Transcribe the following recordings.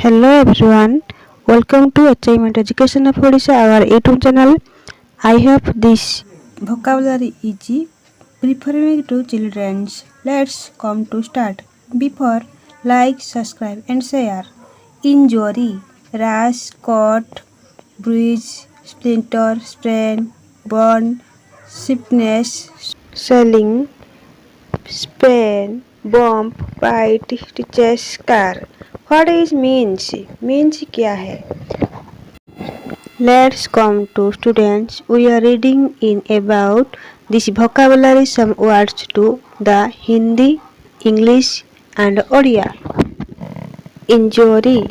Hello everyone, welcome to Achievement Education of Odisha, our YouTube channel. I hope this vocabulary is preferring to children's. Let's come to start. Before, like, subscribe and share. Injury, rash, cut, bruise, splinter, sprain, burn, stiffness, swelling, sprain, bump, bite, stitches, scar. What is means? Means क्या है? Let's come to students. We are reading in about this vocabulary some words to the Hindi, English and Odia. Injury,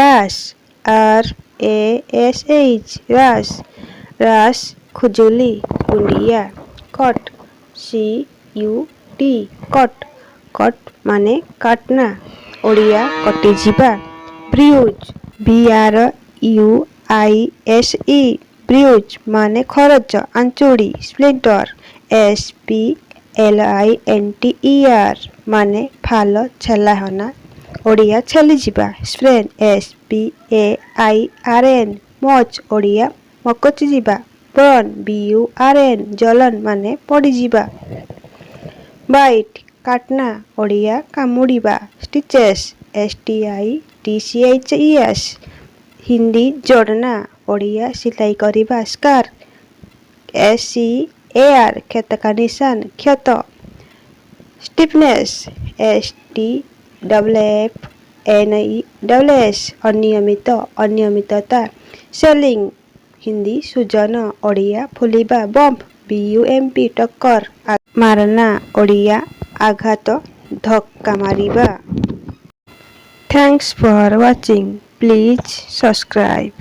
rash, R-A-S-H, rash, rash, खुजली, कुंडिया, cut, C-U-T, cut, cut माने काटना, ओडिया कटी जीवा, Bruges, B-R-U-I-S-E, Bruges माने खरच, आंचुड़ी, splinter, S-P-L-I-N-T-E-R माने फाल, छेलाहना, ओडिया छेली जीवा, स्प्रेन, S-P-A-I-R-N, मच, ओडिया मकचि जीवा, बर्न, B-U-R-N, जलन माने पड़ी जीवा, बाइट काटना, ओडिया कामुड़ीबा, स्टिचेस, STITCHES, हिंदी जोड़ना, ओडिया सिलाई करिबा, स्कार, SCAR, क्षत का निशान, क्षत, स्टिफनेस, STFFNESS, अनियमित, अनियमितता, सेलिंग, हिंदी सुजन, ओडिया फुलिबा, बम्प, BUMP, टक्कर, मारना, ओडिया आघात, धक्का मारिबा. Thanks for watching. Please subscribe.